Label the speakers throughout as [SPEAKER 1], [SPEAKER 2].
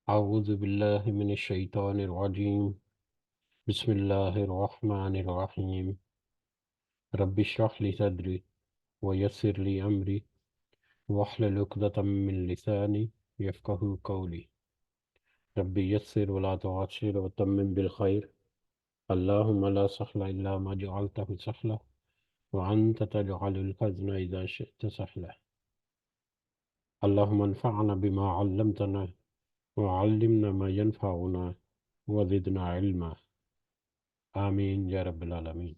[SPEAKER 1] أعوذ بالله من الشيطان الرجيم. بسم الله الرحمن الرحيم. رب اشرح لي صدري ويسر لي أمري واحلل عقدة من لساني يفقهوا قولي. رب يسر ولا تعسر وتمم بالخير. اللهم لا سهل إلا ما جعلته سهلا وأنت تجعل الحزن إذا شئت سهلا. اللهم انفعنا بما علمتنا وعلمنا ما ينفعنا وزدنا علما. آمین یا رب العالمین.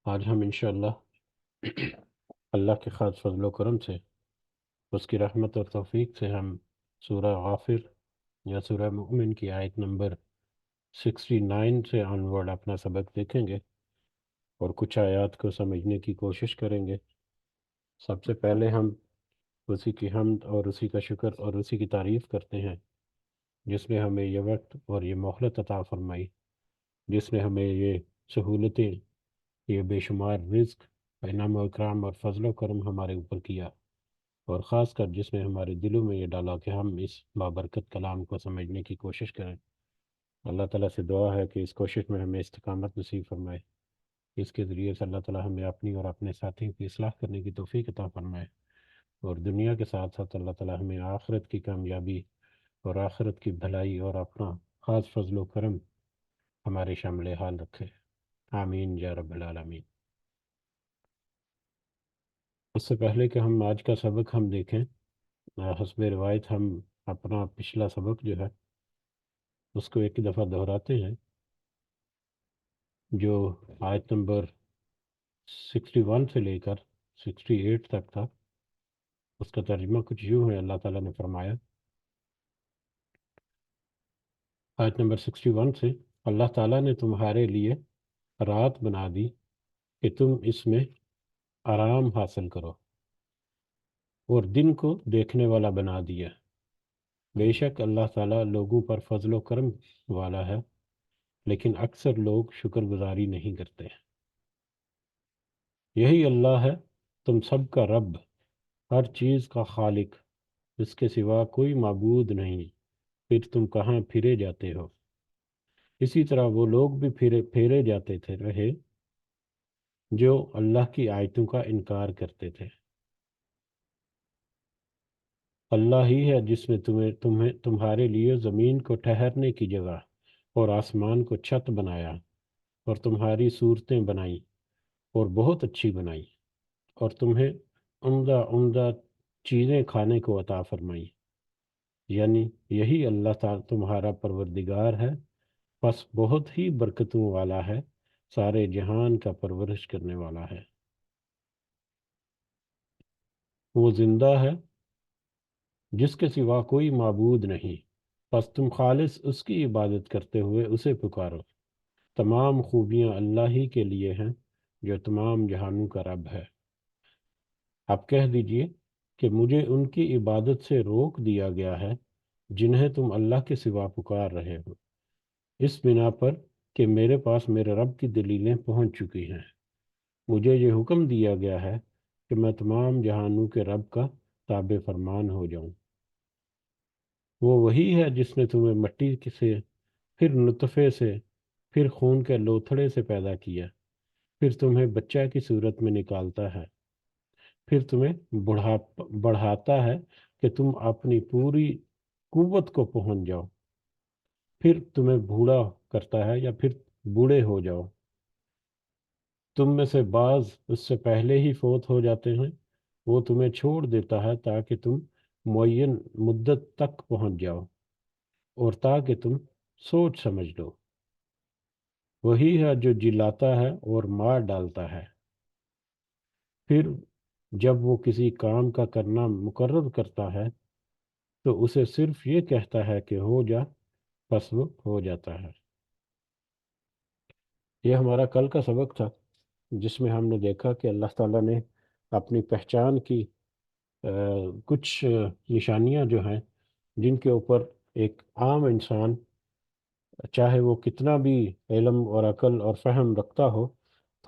[SPEAKER 1] آج ہم انشاءاللہ اللہ کے خاص فضل و کرم سے، اس کی رحمت اور توفیق سے ہم سورہ غافر یا سورہ مؤمن کی آیت نمبر 69 سے آنورڈ اپنا سبق دیکھیں گے اور کچھ آیات کو سمجھنے کی کوشش کریں گے۔ سب سے پہلے ہم اسی کی حمد اور اسی کا شکر اور اسی کی تعریف کرتے ہیں جس نے ہمیں یہ وقت اور یہ مہلت عطا فرمائی، جس نے ہمیں یہ سہولتیں، یہ بے شمار رزق، انعام و اکرام اور فضل و کرم ہمارے اوپر کیا، اور خاص کر جس نے ہمارے دلوں میں یہ ڈالا کہ ہم اس بابرکت کلام کو سمجھنے کی کوشش کریں۔ اللہ تعالیٰ سے دعا ہے کہ اس کوشش میں ہمیں استقامت نصیب فرمائے، اس کے ذریعے سے اللہ تعالیٰ ہمیں اپنی اور اپنے ساتھیوں کی اصلاح کرنے کی توفیق عطا فرمائے، اور دنیا کے ساتھ ساتھ اللہ تعالیٰ ہمیں آخرت کی کامیابی اور آخرت کی بھلائی اور اپنا خاص فضل و کرم ہمارے شامل حال رکھے۔ آمین یا رب العالمین۔ اس سے پہلے کہ ہم آج کا سبق ہم دیکھیں، حسب روایت ہم اپنا پچھلا سبق جو ہے اس کو ایک دفعہ دہراتے ہیں، جو آیت نمبر 61 سے لے کر 68 تک تھا۔ اس کا ترجمہ کچھ یوں ہے، اللہ تعالیٰ نے فرمایا آیت نمبر 61 سے، اللہ تعالیٰ نے تمہارے لیے رات بنا دی کہ تم اس میں آرام حاصل کرو، اور دن کو دیکھنے والا بنا دیا۔ بے شک اللہ تعالیٰ لوگوں پر فضل و کرم والا ہے، لیکن اکثر لوگ شکر گزاری نہیں کرتے۔ یہی اللہ ہے تم سب کا رب، ہر چیز کا خالق، اس کے سوا کوئی معبود نہیں، پھر تم کہاں پھرے جاتے ہو۔ اسی طرح وہ لوگ بھی پھیرے جاتے تھے رہے جو اللہ کی آیتوں کا انکار کرتے تھے۔ اللہ ہی ہے جس نے تمہارے لیے زمین کو ٹھہرنے کی جگہ اور آسمان کو چھت بنایا، اور تمہاری صورتیں بنائی اور بہت اچھی بنائی، اور تمہیں عمدہ عمدہ چیزیں کھانے کو عطا فرمائی۔ یعنی یہی اللہ تعالیٰ تمہارا پروردگار ہے، پس بہت ہی برکتوں والا ہے، سارے جہان کا پرورش کرنے والا ہے۔ وہ زندہ ہے جس کے سوا کوئی معبود نہیں، پس تم خالص اس کی عبادت کرتے ہوئے اسے پکارو۔ تمام خوبیاں اللہ ہی کے لیے ہیں جو تمام جہانوں کا رب ہے۔ آپ کہہ دیجئے کہ مجھے ان کی عبادت سے روک دیا گیا ہے جنہیں تم اللہ کے سوا پکار رہے ہو، اس بنا پر کہ میرے پاس میرے رب کی دلیلیں پہنچ چکی ہیں۔ مجھے یہ حکم دیا گیا ہے کہ میں تمام جہانوں کے رب کا تابع فرمان ہو جاؤں۔ وہ وہی ہے جس نے تمہیں مٹی سے، پھر نطفے سے، پھر خون کے لوتھڑے سے پیدا کیا، پھر تمہیں بچہ کی صورت میں نکالتا ہے، پھر تمہیں بڑھاتا ہے کہ تم اپنی پوری قوت کو پہنچ جاؤ، پھر تمہیں بوڑھا کرتا ہے یا پھر بوڑھے ہو جاؤ۔ تم میں سے بعض اس سے پہلے ہی فوت ہو جاتے ہیں، وہ تمہیں چھوڑ دیتا ہے تاکہ تم معین مدت تک پہنچ جاؤ، اور تاکہ تم سوچ سمجھ لو۔ وہی ہے جو جلاتا ہے اور مار ڈالتا ہے، پھر جب وہ کسی کام کا کرنا مقرر کرتا ہے تو اسے صرف یہ کہتا ہے کہ ہو جا، پس وہ ہو جاتا ہے۔ یہ ہمارا کل کا سبق تھا جس میں ہم نے دیکھا کہ اللہ تعالیٰ نے اپنی پہچان کی کچھ نشانیاں جو ہیں جن کے اوپر ایک عام انسان، چاہے وہ کتنا بھی علم اور عقل اور فہم رکھتا ہو،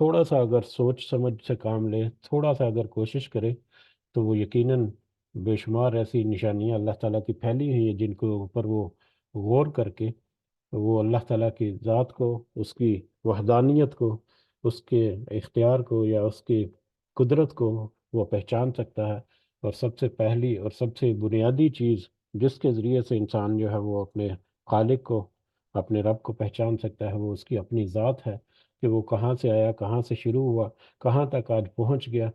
[SPEAKER 1] تھوڑا سا اگر سوچ سمجھ سے کام لے، تھوڑا سا اگر کوشش کرے تو وہ یقیناً بے شمار ایسی نشانیاں اللہ تعالیٰ کی پھیلی ہوئی ہیں جن کے اوپر وہ غور کر کے وہ اللہ تعالیٰ کی ذات کو، اس کی وحدانیت کو، اس کے اختیار کو یا اس کی قدرت کو وہ پہچان سکتا ہے۔ اور سب سے پہلی اور سب سے بنیادی چیز جس کے ذریعے سے انسان جو ہے وہ اپنے خالق کو، اپنے رب کو پہچان سکتا ہے، وہ اس کی اپنی ذات ہے، کہ وہ کہاں سے آیا، کہاں سے شروع ہوا، کہاں تک آج پہنچ گیا،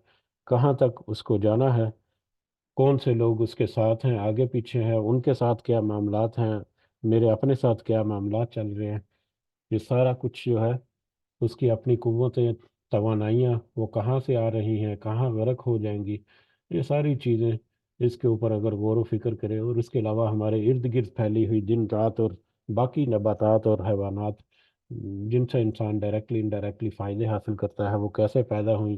[SPEAKER 1] کہاں تک اس کو جانا ہے، کون سے لوگ اس کے ساتھ ہیں، آگے پیچھے ہیں، ان کے ساتھ کیا معاملات ہیں، میرے اپنے ساتھ کیا معاملات چل رہے ہیں۔ یہ سارا کچھ جو ہے اس کی اپنی قوتیں، توانائیاں وہ کہاں سے آ رہی ہیں، کہاں غرق ہو جائیں گی، یہ ساری چیزیں اس کے اوپر اگر غور و فکر کرے، اور اس کے علاوہ ہمارے ارد گرد پھیلی ہوئی دن رات اور باقی نباتات اور حیوانات جن سے انسان ڈائریکٹلی انڈائریکٹلی فائدے حاصل کرتا ہے، وہ کیسے پیدا ہوئیں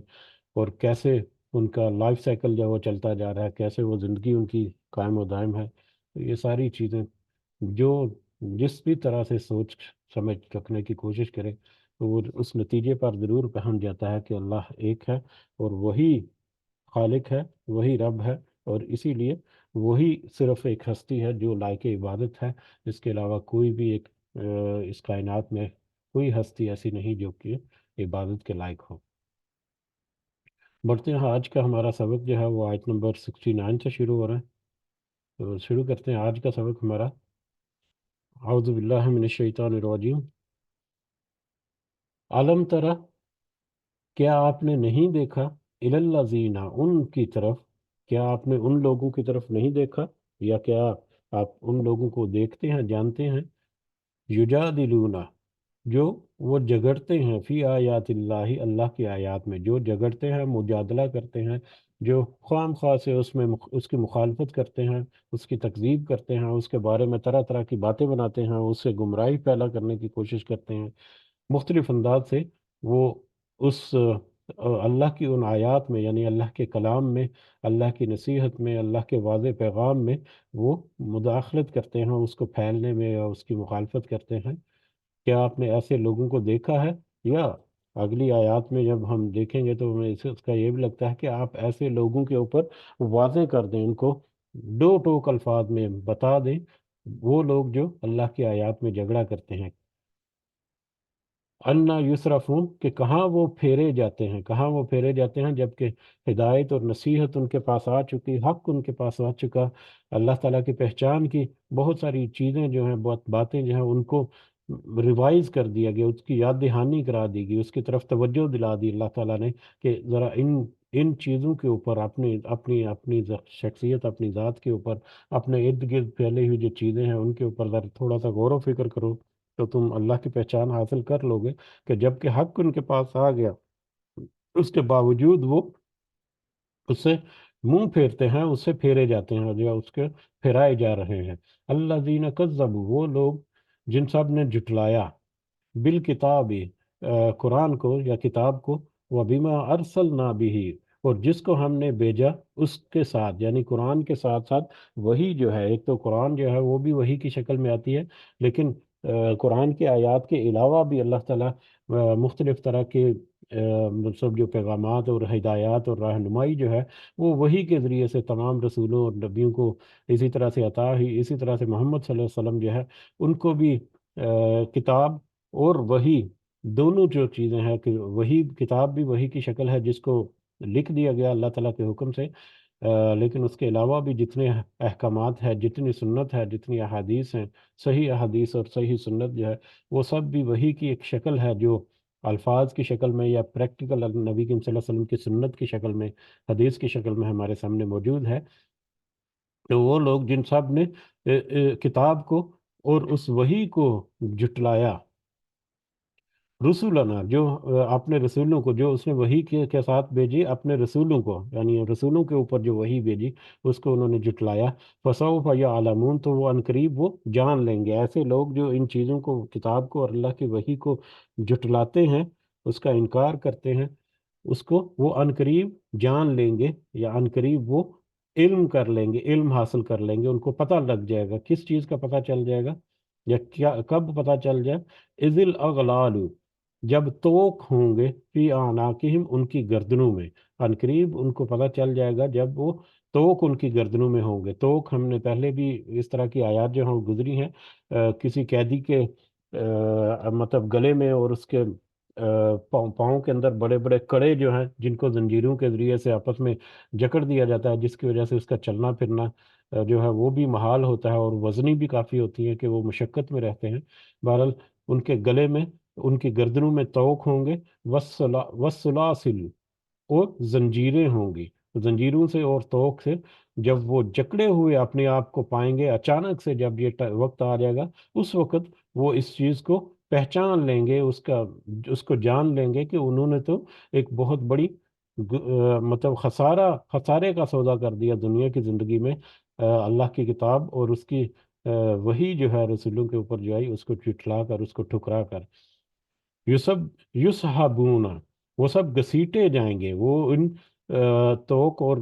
[SPEAKER 1] اور کیسے ان کا لائف سائیکل جو وہ چلتا جا رہا ہے، کیسے وہ زندگی ان کی قائم و دائم ہے، تو یہ ساری چیزیں جو جس بھی طرح سے سوچ سمجھ رکھنے کی کوشش کرے تو وہ اس نتیجے پر ضرور پہنچ جاتا ہے کہ اللہ ایک ہے، اور وہی خالق ہے، وہی رب ہے، اور اسی لیے وہی صرف ایک ہستی ہے جو لائق عبادت ہے۔ اس کے علاوہ کوئی بھی ایک اس کائنات میں کوئی ہستی ایسی نہیں جو کہ عبادت کے لائق ہو۔ بڑھتے ہیں، آج کا ہمارا سبق جو ہے وہ آیت نمبر 69 سے شروع ہو رہا ہے، تو شروع کرتے ہیں آج کا سبق ہمارا۔ اعوذ باللہ من الشیطان الرجیم۔ علم ترى، کیا آپ نے نہیں دیکھا، الی الذین، ان کی طرف، کیا آپ نے ان لوگوں کی طرف نہیں دیکھا، یا کیا آپ ان لوگوں کو دیکھتے ہیں، جانتے ہیں، یجادلون، جو وہ جگڑتے ہیں، فی آیات اللہ، اللہ کی آیات میں، جو جگڑتے ہیں، مجادلہ کرتے ہیں، جو خواہ مخواہ سے اس میں اس کی مخالفت کرتے ہیں، اس کی تکذیب کرتے ہیں، اس کے بارے میں طرح طرح کی باتیں بناتے ہیں، اس سے گمراہی پیدا کرنے کی کوشش کرتے ہیں مختلف انداز سے، وہ اس اللہ کی ان آیات میں، یعنی اللہ کے کلام میں، اللہ کی نصیحت میں، اللہ کے واضح پیغام میں وہ مداخلت کرتے ہیں، اس کو پھیلنے میں یا اس کی مخالفت کرتے ہیں۔ کیا آپ نے ایسے لوگوں کو دیکھا ہے؟ یا اگلی آیات میں جب ہم دیکھیں گے تو ہمیں اس کا یہ بھی لگتا ہے کہ آپ ایسے لوگوں کے اوپر واضح کر دیں، ان کو دو ٹوک الفاظ میں بتا دیں، وہ لوگ جو اللہ کی آیات میں جھگڑا کرتے ہیں، انا یسرفون، کہ کہاں وہ پھیرے جاتے ہیں، کہاں وہ پھیرے جاتے ہیں، جبکہ ہدایت اور نصیحت ان کے پاس آ چکی، حق ان کے پاس آ چکا، اللہ تعالیٰ کی پہچان کی بہت ساری چیزیں جو ہیں، بہت باتیں جو ہیں، ان کو ریوائز کر دیا گیا، اس کی یاد دہانی کرا دی گئی، اس کی طرف توجہ دلا دی اللہ تعالیٰ نے کہ ذرا ان چیزوں کے اوپر اپنی اپنی اپنی شخصیت، اپنی ذات کے اوپر، اپنے ارد گرد پھیلی ہوئی جو چیزیں ہیں ان کے اوپر ذرا تھوڑا سا غور و فکر کرو، تو تم اللہ کی پہچان حاصل کر لو گے کہ جب کہ حق ان کے پاس آ گیا، اس کے باوجود وہ اس سے منہ پھیرتے ہیں، اس سے پھیرے جاتے ہیں، جو اس کے پھیرائے جا رہے ہیں۔ الذین کذبوا، وہ لوگ جن سب نے جھٹلایا، بالکتاب، قرآن کو یا کتاب کو، وبما ارسلنا بھی، اور جس کو ہم نے بھیجا اس کے ساتھ، یعنی قرآن کے ساتھ ساتھ وہی جو ہے، ایک تو قرآن جو ہے وہ بھی وہی کی شکل میں آتی ہے، لیکن قرآن کی آیات کے علاوہ بھی اللہ تعالیٰ مختلف طرح کے مطلب جو پیغامات اور ہدایات اور رہنمائی جو ہے وہ وہی کے ذریعے سے تمام رسولوں اور نبیوں کو اسی طرح سے عطا ہوئی، اسی طرح سے محمد صلی اللہ علیہ وسلم جو ہے ان کو بھی کتاب اور وہی دونوں جو چیزیں ہیں، کہ وہی کتاب بھی وہی کی شکل ہے جس کو لکھ دیا گیا اللہ تعالیٰ کے حکم سے، لیکن اس کے علاوہ بھی جتنے احکامات ہیں، جتنی سنت ہے، جتنی احادیث ہیں، صحیح احادیث اور صحیح سنت جو ہے وہ سب بھی وہی کی ایک شکل ہے، جو الفاظ کی شکل میں یا پریکٹیکل نبی کریم صلی اللہ علیہ وسلم کی سنت کی شکل میں، حدیث کی شکل میں ہمارے سامنے موجود ہے۔ تو وہ لوگ جن سب نے کتاب کو اور اس وحی کو جھٹلایا، رسولنا، جو اپنے رسولوں کو، جو اس نے وحی کے ساتھ بھیجی اپنے رسولوں کو، یعنی رسولوں کے اوپر جو وحی بھیجی اس کو انہوں نے جھٹلایا، فسوف یعلمون، تو وہ عنقریب وہ جان لیں گے۔ ایسے لوگ جو ان چیزوں کو، کتاب کو اور اللہ کی وحی کو جھٹلاتے ہیں، اس کا انکار کرتے ہیں، اس کو وہ عنقریب جان لیں گے، یا عنقریب وہ علم کر لیں گے، علم حاصل کر لیں گے، ان کو پتہ لگ جائے گا۔ کس چیز کا پتہ چل جائے گا، یا کیا کب پتہ چل جائے؟ اذ الاغلال، جب توق ہوں گے فی آناکہم ان کی گردنوں میں، عنقریب ان کو پتہ چل جائے گا جب وہ توق ان کی گردنوں میں ہوں گے۔ توق ہم نے پہلے بھی اس طرح کی آیات جو ہیں گزری ہیں، کسی قیدی کے مطلب گلے میں اور اس کے پاؤں کے اندر بڑے بڑے کڑے جو ہیں جن کو زنجیروں کے ذریعے سے آپس میں جکڑ دیا جاتا ہے، جس کی وجہ سے اس کا چلنا پھرنا جو ہے وہ بھی محال ہوتا ہے، اور وزنی بھی کافی ہوتی ہے کہ وہ مشقت میں رہتے ہیں۔ بہرحال ان کے گلے میں، ان کی گردنوں میں طوق ہوں گے، وسلاسل اور زنجیریں ہوں گی، زنجیروں سے اور طوق سے جب وہ جکڑے ہوئے اپنے آپ کو پائیں گے، اچانک سے جب یہ وقت آ جائے گا، اس وقت وہ اس چیز کو پہچان لیں گے، اس کو جان لیں گے کہ انہوں نے تو ایک بہت بڑی مطلب خسارے کا سودا کر دیا دنیا کی زندگی میں، اللہ کی کتاب اور اس کی وہی جو ہے رسولوں کے اوپر جو آئی اس کو چٹلا کر، اس کو ٹھکرا کر۔ یسحبون، وہ سب گھسیٹے جائیں گے، وہ ان توق اور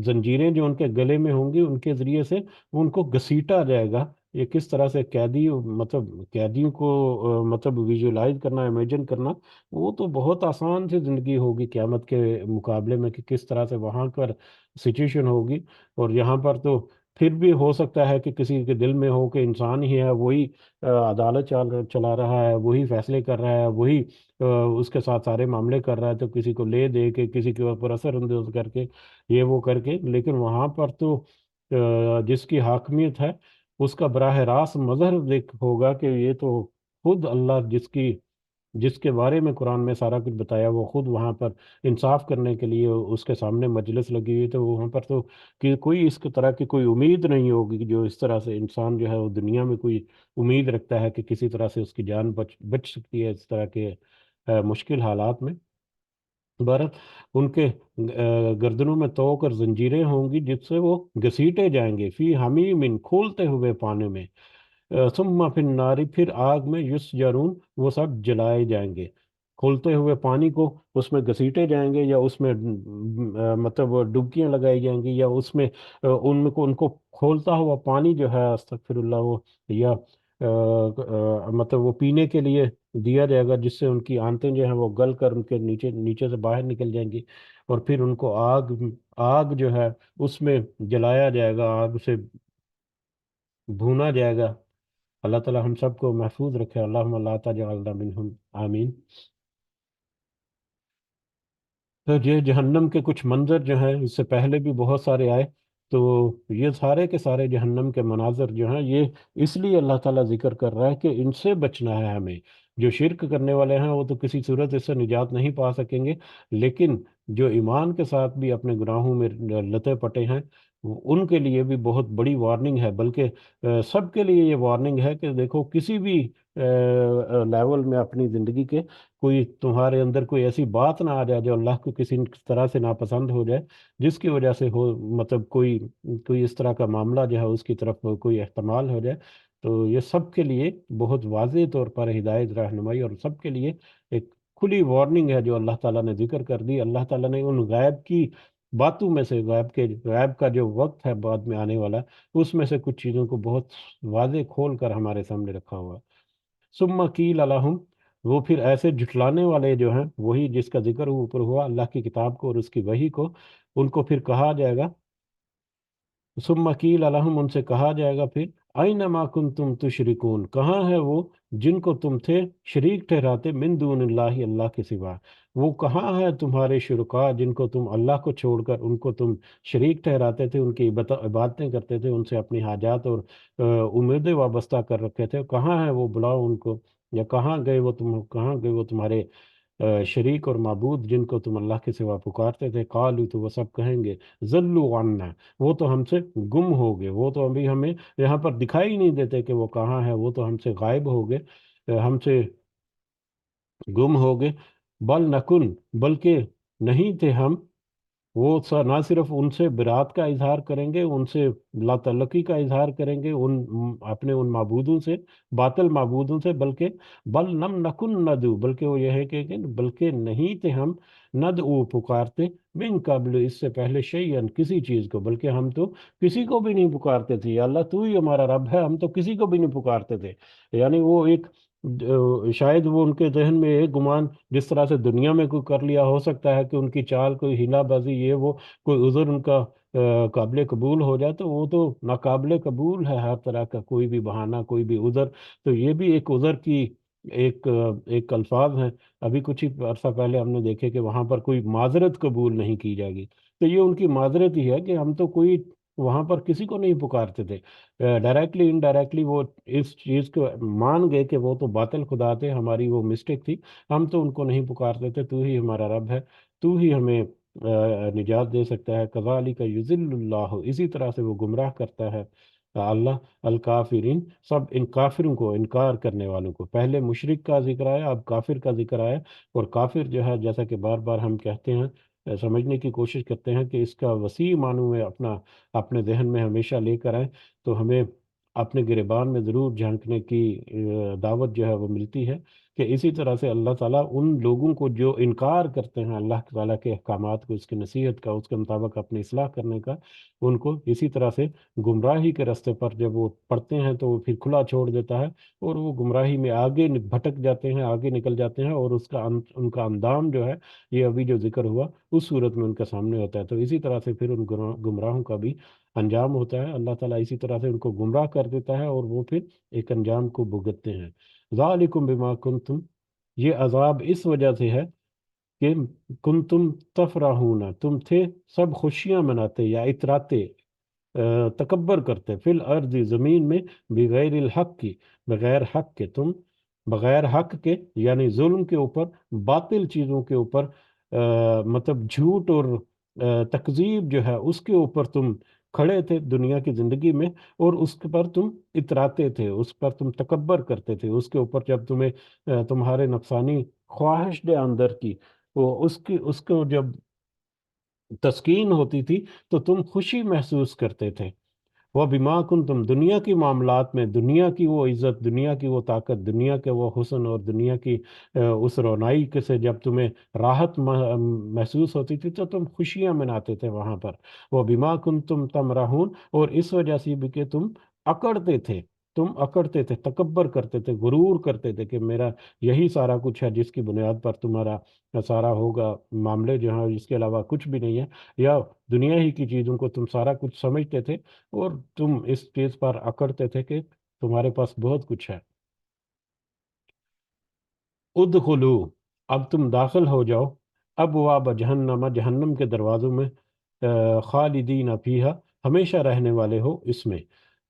[SPEAKER 1] زنجیریں جو ان کے گلے میں ہوں گی ان کے ذریعے سے وہ ان کو گھسیٹا جائے گا۔ یہ کس طرح سے قیدی، مطلب قیدیوں کو مطلب ویژولائز کرنا، امیجن کرنا، وہ تو بہت آسان سی زندگی ہوگی قیامت کے مقابلے میں کہ کس طرح سے وہاں پر سچویشن ہوگی۔ اور یہاں پر تو پھر بھی ہو سکتا ہے کہ کسی کے دل میں ہو کہ انسان ہی ہے، وہی عدالت چلا رہا ہے، وہی فیصلے کر رہا ہے، وہی اس کے ساتھ سارے معاملے کر رہا ہے، تو کسی کو لے دے کے، کسی کے اوپر اثر انداز کر کے، یہ وہ کر کے، لیکن وہاں پر تو جس کی حاکمیت ہے اس کا براہ راست مظہر دیکھ ہوگا کہ یہ تو خود اللہ جس کے بارے میں قرآن میں سارا کچھ بتایا، وہ خود وہاں پر انصاف کرنے کے لیے اس کے سامنے مجلس لگی ہوئی، تو وہاں پر تو کہ کوئی اس کی طرح کی کوئی امید نہیں ہوگی کہ جو اس طرح سے انسان جو ہے وہ دنیا میں کوئی امید رکھتا ہے کہ کسی طرح سے اس کی جان بچ سکتی ہے اس طرح کے مشکل حالات میں۔ عبارت ان کے گردنوں میں توق اور زنجیریں ہوں گی جس سے وہ گھسیٹے جائیں گے، فی حمیم، کھولتے ہوئے پانی میں، ثم فی النار، پھر آگ میں، یسجرون، وہ سب جلائے جائیں گے۔ کھولتے ہوئے پانی کو اس میں گھسیٹے جائیں گے، یا اس میں مطلب ڈبکیاں لگائی جائیں گی، یا اس میں ان کو کھولتا ہوا پانی جو ہے، استغفر اللہ، وہ یا مطلب وہ پینے کے لیے دیا جائے گا، جس سے ان کی آنتیں جو ہیں وہ گل کر ان کے نیچے نیچے سے باہر نکل جائیں گی، اور پھر ان کو آگ جو ہے اس میں جلایا جائے گا، آگ سے بھونا جائے گا۔ اللہ تعالی ہم سب کو محفوظ رکھے، اللہم لا تجعلنا منہم، آمین۔ تو یہ جہنم کے کچھ منظر جو ہیں اس سے پہلے بھی بہت سارے آئے، تو یہ سارے کے سارے جہنم کے مناظر جو ہیں یہ اس لیے اللہ تعالیٰ ذکر کر رہا ہے کہ ان سے بچنا ہے ہمیں۔ جو شرک کرنے والے ہیں وہ تو کسی صورت اس سے نجات نہیں پا سکیں گے، لیکن جو ایمان کے ساتھ بھی اپنے گناہوں میں لتے پٹے ہیں، ان کے لیے بھی بہت بڑی وارننگ ہے، بلکہ سب کے لیے یہ وارننگ ہے کہ دیکھو کسی بھی لیول میں اپنی زندگی کے کوئی تمہارے اندر کوئی ایسی بات نہ آ جائے جو اللہ کو کسی طرح سے ناپسند ہو جائے، جس کی وجہ سے ہو مطلب کوئی اس طرح کا معاملہ جو ہے اس کی طرف کوئی احتمال ہو جائے، تو یہ سب کے لیے بہت واضح طور پر ہدایت رہنمائی اور سب کے لیے ایک کھلی وارننگ ہے جو اللہ تعالیٰ نے ذکر کر دی۔ اللہ تعالیٰ نے ان غیب کی باتوں میں سے، غیب کا جو وقت ہے بعد میں آنے والا، اس میں سے کچھ چیزوں کو بہت واضح کھول کر ہمارے سامنے رکھا ہوا۔ ثم قیل لہم، وہ پھر ایسے جھٹلانے والے جو ہیں، وہی جس کا ذکر اوپر ہوا، اللہ کی کتاب کو اور اس کی وحی کو، ان کو پھر کہا جائے گا، ثم قیل لہم، ان سے کہا جائے گا پھر، اینما کنتم تشرکون، کہاں ہے وہ جن کو تم تھے شریک ٹھہراتے، من دون اللہ، اللہ کے سوا، وہ کہاں ہے تمہارے شرکاء جن کو تم اللہ کو چھوڑ کر ان کو تم شریک ٹھہراتے تھے، ان کی عبادتیں کرتے تھے، ان سے اپنی حاجات اور امیدیں وابستہ کر رکھے تھے، کہاں ہے وہ، بلاؤ ان کو، یا کہاں گئے وہ تمہارے شریک اور معبود جن کو تم اللہ کے سوا پکارتے تھے؟ قالوا، تو وہ سب کہیں گے، ذلوا عنا، وہ تو ہم سے گم ہو گئے، وہ تو ابھی ہمیں یہاں پر دکھائی نہیں دیتے کہ وہ کہاں ہے، وہ تو ہم سے غائب ہو گئے، ہم سے گم ہو گئے۔ بل نکن، بلکہ نہیں تھے ہم، وہ نہ صرف ان سے برات کا اظہار کریں گے، ان سے لا تعلقی کا اظہار کریں گے، اپنے ان معبودوں سے، باطل معبودوں سے، بلکہ بل نم نکن ندو، بلکہ وہ یہ ہے کہ بلکہ نہیں تھے ہم ندعو، پکارتے، من قبل، اس سے پہلے، شیئن، کسی چیز کو، بلکہ ہم تو کسی کو بھی نہیں پکارتے تھے، یا اللہ تو ہی ہمارا رب ہے، ہم تو کسی کو بھی نہیں پکارتے تھے۔ یعنی وہ ایک شاید وہ ان کے ذہن میں ایک گمان جس طرح سے دنیا میں کوئی کر لیا، ہو سکتا ہے کہ ان کی چال کوئی ہیلا بازی یہ وہ کوئی عذر ان کا قابل قبول ہو جائے، تو وہ تو ناقابل قبول ہے ہر طرح کا کوئی بھی بہانہ، کوئی بھی عذر۔ تو یہ بھی ایک عذر کی ایک الفاظ ہیں۔ ابھی کچھ ہی عرصہ پہلے ہم نے دیکھے کہ وہاں پر کوئی معذرت قبول نہیں کی جائے گی، تو یہ ان کی معذرت ہی ہے کہ ہم تو کوئی وہاں پر کسی کو نہیں پکارتے تھے۔ ڈائریکٹلی انڈائریکٹلی وہ اس چیز کو مان گئے کہ وہ تو باطل خدا تھے، ہماری وہ مسٹیک تھی، ہم تو ان کو نہیں پکارتے تھے، تو ہی ہمارا رب ہے، تو ہی ہمیں نجات دے سکتا ہے۔ کذالک یضل اللہ، اسی طرح سے وہ گمراہ کرتا ہے اللہ الکافرین، سب ان کافروں کو، انکار کرنے والوں کو۔ پہلے مشرک کا ذکر آیا، اب کافر کا ذکر آیا، اور کافر جو ہے جیسا کہ بار بار ہم کہتے ہیں، سمجھنے کی کوشش کرتے ہیں کہ اس کا وسیع معنوں میں اپنے ذہن میں ہمیشہ لے کر آئیں، تو ہمیں اپنے گریبان میں ضرور جھانکنے کی دعوت جو ہے وہ ملتی ہے، کہ اسی طرح سے اللہ تعالیٰ ان لوگوں کو جو انکار کرتے ہیں اللہ تعالیٰ کے احکامات کو، اس کی نصیحت کا، اس کے مطابق اپنی اصلاح کرنے کا، ان کو اسی طرح سے گمراہی کے راستے پر جب وہ پڑتے ہیں تو وہ پھر کھلا چھوڑ دیتا ہے، اور وہ گمراہی میں آگے بھٹک جاتے ہیں، آگے نکل جاتے ہیں، اور اس کا ان کا اندام جو ہے، یہ ابھی جو ذکر ہوا اس صورت میں ان کے سامنے ہوتا ہے۔ تو اسی طرح سے پھر ان گمراہوں کا بھی انجام ہوتا ہے، اللہ تعالیٰ اسی طرح سے ان کو گمراہ کر دیتا ہے، اور وہ پھر ایک انجام کو بھگتتے ہیں۔ ذالکم بما کنتم، یہ عذاب اس وجہ سے ہے کہ کنتم تفرحون، تم تھے سب خوشیاں مناتے یا اتراتے، تکبر کرتے، فی الارض زمین میں، بغیر الحق کی، بغیر حق کے، تم بغیر حق کے یعنی ظلم کے اوپر، باطل چیزوں کے اوپر، مطلب جھوٹ اور تکذیب جو ہے اس کے اوپر تم کھڑے تھے دنیا کی زندگی میں، اور اس کے پر تم اتراتے تھے، اس پر تم تکبر کرتے تھے، اس کے اوپر جب تمہیں تمہارے نفسانی خواہش دے اندر کی، وہ اس کو جب تسکین ہوتی تھی تو تم خوشی محسوس کرتے تھے۔ وہ بما تم دنیا کی معاملات میں، دنیا کی وہ عزت، دنیا کی وہ طاقت، دنیا کے وہ حسن، اور دنیا کی اس رونائی کے سے جب تمہیں راحت محسوس ہوتی تھی تو تم خوشیاں مناتے تھے وہاں پر۔ وہ بما تم تمرحون، اور اس وجہ سے بھی کہ تم اکڑتے تھے، تم اکڑتے تھے، تکبر کرتے تھے، غرور کرتے تھے کہ میرا یہی سارا کچھ ہے جس کی بنیاد پر تمہارا سارا ہوگا، معاملے جو ہیں اس کے علاوہ کچھ بھی نہیں ہے، یا دنیا ہی کی چیزوں کو تم سارا کچھ سمجھتے تھے، اور تم اس چیز پر اکڑتے تھے کہ تمہارے پاس بہت کچھ ہے۔ ادخلو، اب تم داخل ہو جاؤ، ابواب جہنم، جہنم کے دروازوں میں، خالدین فیہا، ہمیشہ رہنے والے ہو اس میں۔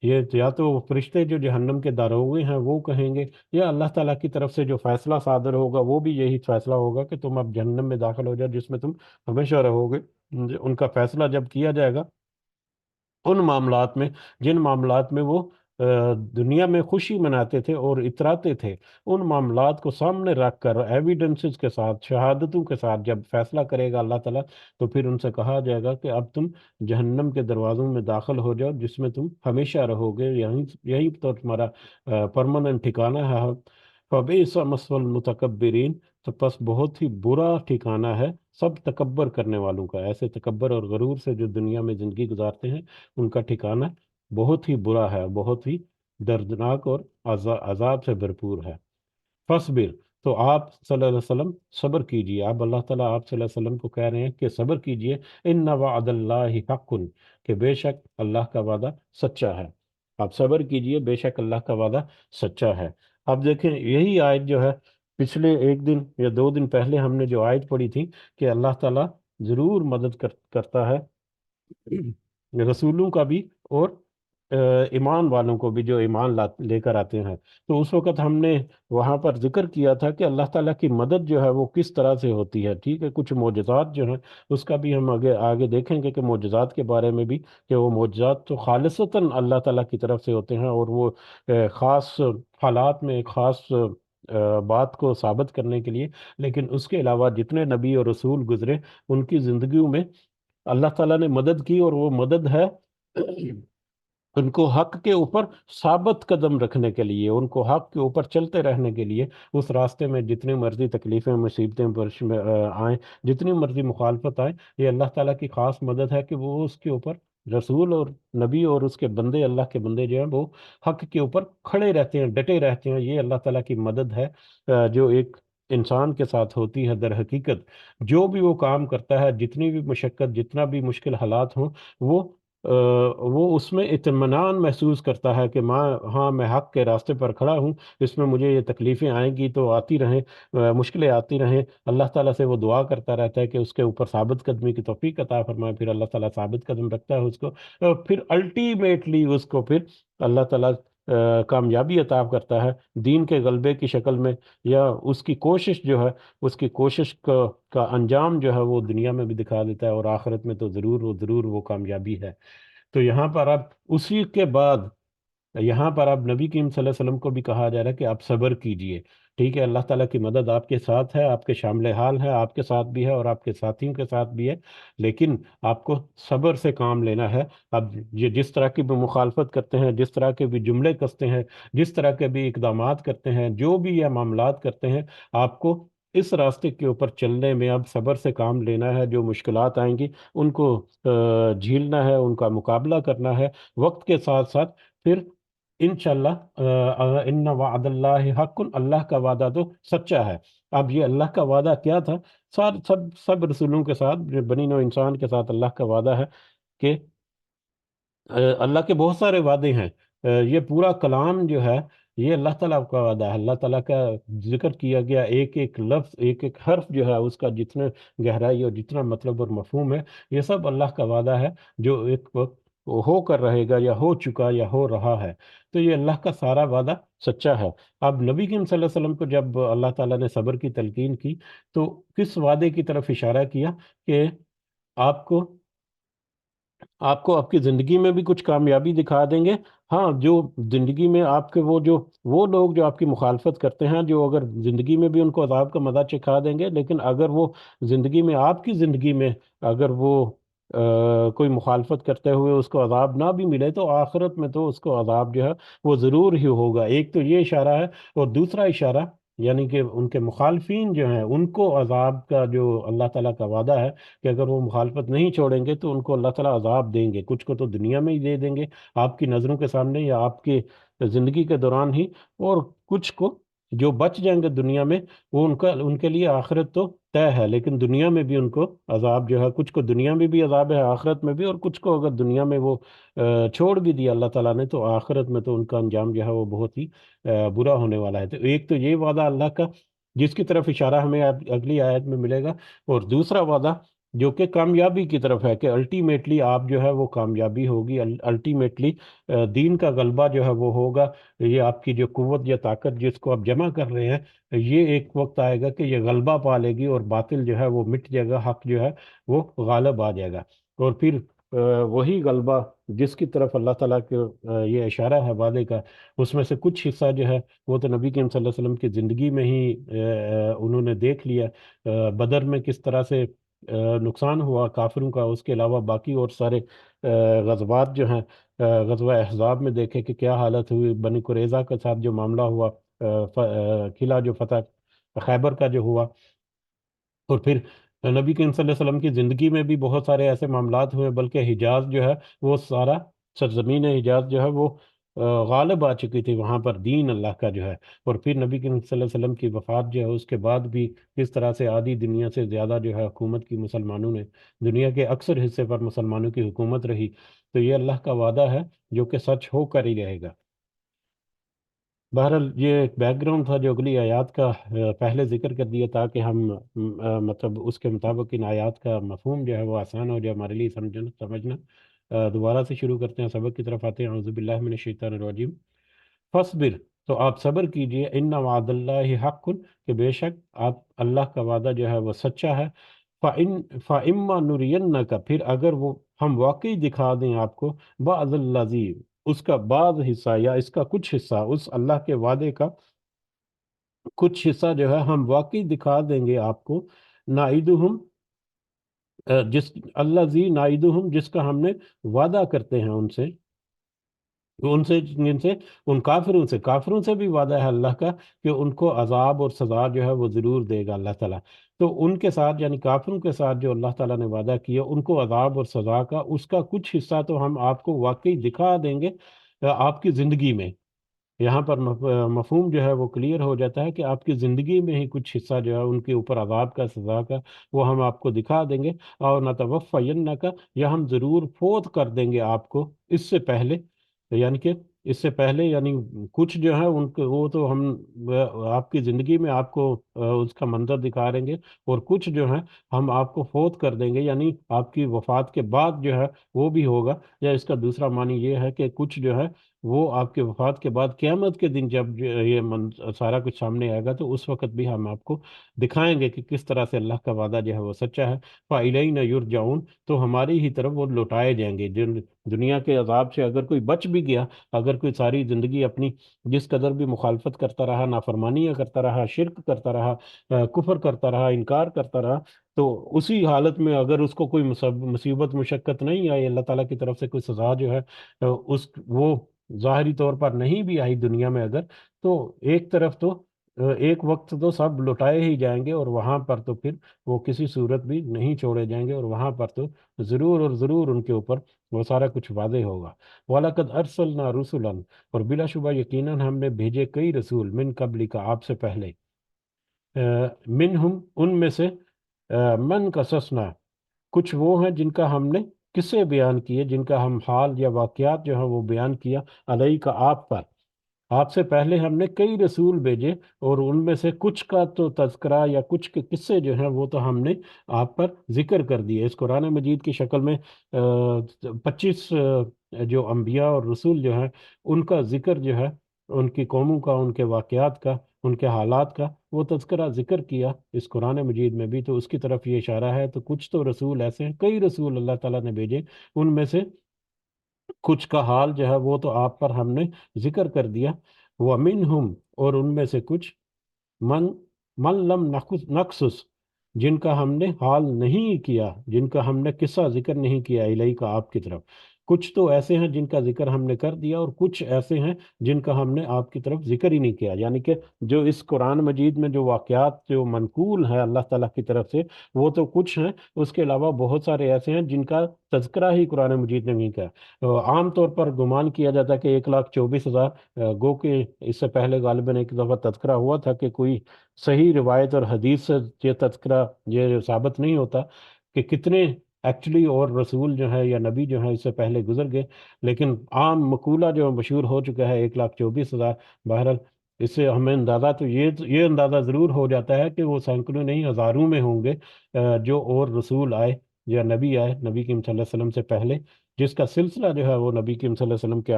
[SPEAKER 1] یہ یا تو وہ فرشتے جو جہنم کے داروغے ہیں وہ کہیں گے، یا اللہ تعالیٰ کی طرف سے جو فیصلہ صادر ہوگا وہ بھی یہی فیصلہ ہوگا کہ تم اب جہنم میں داخل ہو جاؤ جس میں تم ہمیشہ رہو گے۔ ان کا فیصلہ جب کیا جائے گا ان معاملات میں جن معاملات میں وہ دنیا میں خوشی مناتے تھے اور اتراتے تھے، ان معاملات کو سامنے رکھ کر ایویڈنسز کے ساتھ، شہادتوں کے ساتھ جب فیصلہ کرے گا اللہ تعالیٰ، تو پھر ان سے کہا جائے گا کہ اب تم جہنم کے دروازوں میں داخل ہو جاؤ جس میں تم ہمیشہ رہو گے، یہی تو تمہارا پرماننٹ ٹھکانہ ہے۔ فبئس مثوى المتکبرین، تو پس بہت ہی برا ٹھکانہ ہے سب تکبر کرنے والوں کا، ایسے تکبر اور غرور سے جو دنیا میں زندگی گزارتے ہیں، ان کا ٹھکانہ بہت ہی برا ہے، بہت ہی دردناک اور عذاب سے بھرپور ہے۔ فصبر، تو آپ صلی اللہ علیہ وسلم صبر کیجئے، اب اللہ تعالیٰ آپ صلی اللہ علیہ وسلم کو کہہ رہے ہیں کہ صبر کیجئے، ان وعد اللہ حق، کہ بے شک اللہ کا وعدہ سچا ہے۔ آپ صبر کیجئے، بے شک اللہ کا وعدہ سچا ہے۔ اب دیکھیں یہی آیت جو ہے، پچھلے ایک دن یا دو دن پہلے ہم نے جو آیت پڑھی تھی کہ اللہ تعالیٰ ضرور مدد کرتا ہے رسولوں کا بھی، اور ایمان والوں کو بھی جو ایمان لے کر آتے ہیں۔ تو اس وقت ہم نے وہاں پر ذکر کیا تھا کہ اللہ تعالیٰ کی مدد جو ہے وہ کس طرح سے ہوتی ہے، ٹھیک ہے، کچھ معجزات جو ہیں اس کا بھی ہم آگے آگے دیکھیں گے کہ معجزات کے بارے میں بھی، کہ وہ معجزات تو خالصتاً اللہ تعالیٰ کی طرف سے ہوتے ہیں، اور وہ خاص حالات میں ایک خاص بات کو ثابت کرنے کے لیے، لیکن اس کے علاوہ جتنے نبی اور رسول گزرے ان کی زندگیوں میں اللہ تعالیٰ نے مدد کی، اور وہ مدد ہے ان کو حق کے اوپر ثابت قدم رکھنے کے لیے، ان کو حق کے اوپر چلتے رہنے کے لیے، اس راستے میں جتنی مرضی تکلیفیں مصیبتیں آئیں، جتنی مرضی مخالفت آئے، یہ اللہ تعالیٰ کی خاص مدد ہے کہ وہ اس کے اوپر رسول اور نبی اور اس کے بندے، اللہ کے بندے جو ہیں وہ حق کے اوپر کھڑے رہتے ہیں، ڈٹے رہتے ہیں۔ یہ اللہ تعالیٰ کی مدد ہے جو ایک انسان کے ساتھ ہوتی ہے۔ در حقیقت جو بھی وہ کام کرتا ہے، جتنی بھی مشقت، جتنا بھی مشکل حالات ہوں، وہ وہ اس میں اطمینان محسوس کرتا ہے کہ ہاں میں حق کے راستے پر کھڑا ہوں، اس میں مجھے یہ تکلیفیں آئیں گی تو آتی رہیں، مشکلیں آتی رہیں، اللہ تعالیٰ سے وہ دعا کرتا رہتا ہے کہ اس کے اوپر ثابت قدمی کی توفیق عطا فرمائے۔ پھر اللہ تعالیٰ ثابت قدم رکھتا ہے اس کو، اور پھر الٹیمیٹلی اس کو پھر اللہ تعالیٰ کامیابی عطا کرتا ہے دین کے غلبے کی شکل میں، یا اس کی کوشش جو ہے، اس کی کوشش کا انجام جو ہے وہ دنیا میں بھی دکھا دیتا ہے، اور آخرت میں تو ضرور وہ کامیابی ہے۔ تو یہاں پر اب اسی کے بعد یہاں پر اب نبی کریم صلی اللہ علیہ وسلم کو بھی کہا جا رہا ہے کہ آپ صبر کیجئے، ٹھیک ہے؟ اللہ تعالیٰ کی مدد آپ کے ساتھ ہے، آپ کے شامل حال ہے، آپ کے ساتھ بھی ہے اور آپ کے ساتھیوں کے ساتھ بھی ہے، لیکن آپ کو صبر سے کام لینا ہے۔ اب یہ جس طرح کی بھی مخالفت کرتے ہیں، جس طرح کے بھی جملے کستے ہیں، جس طرح کے بھی اقدامات کرتے ہیں، جو بھی یہ معاملات کرتے ہیں، آپ کو اس راستے کے اوپر چلنے میں اب صبر سے کام لینا ہے۔ جو مشکلات آئیں گی ان کو جھیلنا ہے، ان کا مقابلہ کرنا ہے وقت کے ساتھ ساتھ۔ پھر انشاءاللہ ان وعد اللہ حق، اللہ کا وعدہ تو سچا ہے۔ اب یہ اللہ کا وعدہ کیا تھا؟ سب رسولوں کے ساتھ، بنی نوع انسان کے ساتھ اللہ کا وعدہ ہے کہ اللہ کے بہت سارے وعدے ہیں۔ یہ پورا کلام جو ہے یہ اللہ تعالیٰ کا وعدہ ہے۔ اللہ تعالیٰ کا ذکر کیا گیا ایک ایک لفظ، ایک ایک حرف جو ہے اس کا جتنا گہرائی اور جتنا مطلب اور مفہوم ہے، یہ سب اللہ کا وعدہ ہے جو ایک وقت ہو کر رہے گا، یا ہو چکا یا ہو رہا ہے۔ تو یہ اللہ کا سارا وعدہ سچا ہے۔ اب نبی کریم صلی اللہ علیہ وسلم کو جب اللہ تعالیٰ نے صبر کی تلقین کی تو کس وعدے کی طرف اشارہ کیا کہ آپ کو آپ کی زندگی میں بھی کچھ کامیابی دکھا دیں گے۔ ہاں، جو زندگی میں آپ کے وہ لوگ جو آپ کی مخالفت کرتے ہیں، جو اگر زندگی میں بھی ان کو عذاب کا مزہ چکھا دیں گے، لیکن اگر وہ زندگی میں، آپ کی زندگی میں اگر وہ کوئی مخالفت کرتے ہوئے اس کو عذاب نہ بھی ملے، تو آخرت میں تو اس کو عذاب جو ہے وہ ضرور ہی ہوگا۔ ایک تو یہ اشارہ ہے، اور دوسرا اشارہ یعنی کہ ان کے مخالفین جو ہیں ان کو عذاب کا جو اللہ تعالیٰ کا وعدہ ہے کہ اگر وہ مخالفت نہیں چھوڑیں گے تو ان کو اللہ تعالیٰ عذاب دیں گے۔ کچھ کو تو دنیا میں ہی دے دیں گے، آپ کی نظروں کے سامنے یا آپ کی زندگی کے دوران ہی، اور کچھ کو جو بچ جائیں گے دنیا میں، وہ ان کے لیے آخرت تو طے ہے، لیکن دنیا میں بھی ان کو عذاب جو ہے، کچھ کو دنیا میں بھی عذاب ہے، آخرت میں بھی، اور کچھ کو اگر دنیا میں وہ چھوڑ بھی دیا اللہ تعالیٰ نے، تو آخرت میں تو ان کا انجام جو ہے وہ بہت ہی برا ہونے والا ہے۔ تو ایک تو یہ وعدہ اللہ کا جس کی طرف اشارہ ہمیں اگلی آیت میں ملے گا، اور دوسرا وعدہ جو کہ کامیابی کی طرف ہے کہ الٹیمیٹلی آپ جو ہے وہ کامیابی ہوگی، الٹیمیٹلی دین کا غلبہ جو ہے وہ ہوگا۔ یہ آپ کی جو قوت یا طاقت جس کو آپ جمع کر رہے ہیں، یہ ایک وقت آئے گا کہ یہ غلبہ پا لے گی، اور باطل جو ہے وہ مٹ جائے گا، حق جو ہے وہ غالب آ جائے گا۔ اور پھر وہی غلبہ جس کی طرف اللہ تعالیٰ کے یہ اشارہ ہے وعدے کا، اس میں سے کچھ حصہ جو ہے وہ تو نبی کریم صلی اللہ علیہ وسلم کی زندگی میں ہی انہوں نے دیکھ لیا۔ بدر میں کس طرح سے نقصان ہوا کافروں کا، اس کے علاوہ باقی اور سارے غزوات جو ہیں، غزوہ احزاب میں دیکھے کہ کیا حالت ہوئی، بنی قریظہ کے ساتھ جو معاملہ ہوا، قلعہ جو فتح خیبر کا جو ہوا، اور پھر نبی کریم صلی اللہ علیہ وسلم کی زندگی میں بھی بہت سارے ایسے معاملات ہوئے، بلکہ حجاز جو ہے وہ سارا، سرزمین حجاز جو ہے وہ غالب آ چکی تھی وہاں پر دین اللہ کا جو ہے۔ اور پھر نبی کریم صلی اللہ علیہ وسلم کی وفات جو ہے اس کے بعد بھی کس طرح سے آدھی دنیا سے زیادہ جو ہے حکومت کی مسلمانوں نے، دنیا کے اکثر حصے پر مسلمانوں کی حکومت رہی۔ تو یہ اللہ کا وعدہ ہے جو کہ سچ ہو کر ہی رہے گا۔ بہرحال یہ ایک بیک گراؤنڈ تھا جو اگلی آیات کا پہلے ذکر کر دیا، تاکہ ہم مطلب اس کے مطابق ان آیات کا مفہوم جو ہے وہ آسان ہو جائے ہمارے لیے سمجھنا۔ دوبارہ سے شروع کرتے ہیں، سبق کی طرف آتے ہیں۔ اعوذ باللہ من الشیطان الرجیم۔ فصبر، تو آپ صبر کیجئے، ان وعد اللہ حق، کہ بے شک آپ اللہ کا وعدہ جو ہے وہ سچا ہے۔ فَإِمَّا نُرِيَنَّكَ، پھر اگر وہ ہم واقعی دکھا دیں آپ کو، بعض الذی، اس کا بعض حصہ یا اس کا کچھ حصہ، اس اللہ کے وعدے کا کچھ حصہ جو ہے ہم واقعی دکھا دیں گے آپ کو، نعیدہم، جس الذی نعیدہم، جس کا ہم نے وعدہ کرتے ہیں ان سے، ان سے جن سے ان کافروں سے بھی وعدہ ہے اللہ کا کہ ان کو عذاب اور سزا جو ہے وہ ضرور دے گا اللہ تعالیٰ۔ تو ان کے ساتھ یعنی کافروں کے ساتھ جو اللہ تعالیٰ نے وعدہ کیا ان کو عذاب اور سزا کا اس کا کچھ حصہ تو ہم آپ کو واقعی دکھا دیں گے آپ کی زندگی میں۔ یہاں پر مفہوم جو ہے وہ کلیئر ہو جاتا ہے کہ آپ کی زندگی میں ہی کچھ حصہ جو ہے ان کے اوپر عذاب کا سزا کا وہ ہم آپ کو دکھا دیں گے، اور نتوفینہ کا یا ہم ضرور فوت کر دیں گے آپ کو اس سے پہلے، یعنی کہ اس سے پہلے یعنی کچھ جو ہے ان کو وہ تو ہم آپ کی زندگی میں آپ کو اس کا منظر دکھا دیں گے، اور کچھ جو ہے ہم آپ کو فوت کر دیں گے یعنی آپ کی وفات کے بعد جو ہے وہ بھی ہوگا، یا اس کا دوسرا معنی یہ ہے کہ کچھ جو ہے وہ آپ کے وفات کے بعد قیامت کے دن جب یہ سارا کچھ سامنے آئے گا تو اس وقت بھی ہم آپ کو دکھائیں گے کہ کس طرح سے اللہ کا وعدہ جو ہے وہ سچا ہے۔ فَإِلَيْنَا يُرْجَعُونَ، تو ہماری ہی طرف وہ لوٹائے جائیں گے۔ جن دنیا کے عذاب سے اگر کوئی بچ بھی گیا، اگر کوئی ساری زندگی اپنی جس قدر بھی مخالفت کرتا رہا، نافرمانیاں کرتا رہا، شرک کرتا رہا، کفر کرتا رہا، انکار کرتا رہا، تو اسی حالت میں اگر اس کو کوئی مصیبت مشقت نہیں آئی اللہ تعالیٰ کی طرف سے کوئی سزا جو ہے اس وہ ظاہری طور پر نہیں بھی آئی دنیا میں اگر، تو ایک طرف تو ایک وقت تو سب لٹائے ہی جائیں گے، اور وہاں پر تو پھر وہ کسی صورت بھی نہیں چھوڑے جائیں گے، اور وہاں پر تو ضرور اور ضرور ان کے اوپر وہ سارا کچھ واضح ہوگا۔ وَلَقَدْ أَرْسَلْنَا رُسُلًا، اور بلا شبہ یقیناً ہم نے بھیجے کئی رسول من قبل کا آپ سے پہلے، منہم ان میں سے من قصصنا، کچھ وہ ہیں جن کا ہم نے قصے بیان کیے، جن کا ہم حال یا واقعات جو ہیں وہ بیان کیا علیہ کا آپ پر۔ آپ سے پہلے ہم نے کئی رسول بھیجے، اور ان میں سے کچھ کا تو تذکرہ یا کچھ کے قصے جو ہیں وہ تو ہم نے آپ پر ذکر کر دیے اس قرآن مجید کی شکل میں۔ 25 جو انبیاء اور رسول جو ہیں ان کا ذکر جو ہے، ان کی قوموں کا، ان کے واقعات کا، ان کے حالات کا وہ تذکرہ ذکر کیا اس قرآن مجید میں بھی، تو اس کی طرف یہ اشارہ ہے۔ تو کچھ تو رسول ایسے ہیں، کئی رسول اللہ تعالیٰ نے بھیجے، ان میں سے کچھ کا حال جو ہے وہ تو آپ پر ہم نے ذکر کر دیا۔ وَمِنْهُمْ، اور ان میں سے کچھ، من من لم نقصص، جن کا ہم نے حال نہیں کیا، جن کا ہم نے قصہ ذکر نہیں کیا الہی کا آپ کی طرف۔ کچھ تو ایسے ہیں جن کا ذکر ہم نے کر دیا، اور کچھ ایسے ہیں جن کا ہم نے آپ کی طرف ذکر ہی نہیں کیا، یعنی کہ جو اس قرآن مجید میں جو واقعات جو منقول ہیں اللہ تعالیٰ کی طرف سے وہ تو کچھ ہیں، اس کے علاوہ بہت سارے ایسے ہیں جن کا تذکرہ ہی قرآن مجید نے نہیں کیا۔ عام طور پر گمان کیا جاتا ہے کہ 1,24,000، گو کہ اس سے پہلے غالباً ایک دفعہ تذکرہ ہوا تھا کہ کوئی صحیح روایت اور حدیث سے یہ تذکرہ یہ ثابت نہیں ہوتا کہ کتنے ایکچولی اور رسول جو ہے یا نبی جو ہے اس سے پہلے گزر گئے، لیکن عام مقولہ جو مشہور ہو چکا ہے 1,24,000۔ بہرحال اس سے ہمیں اندازہ تو یہ اندازہ ضرور ہو جاتا ہے کہ وہ سینکڑوں نہیں ہزاروں میں ہوں گے جو اور رسول آئے یا نبی آئے نبی کریم صلی اللہ علیہ وسلم سے پہلے، جس کا سلسلہ جو ہے وہ نبی کریم صلی اللہ علیہ وسلم کے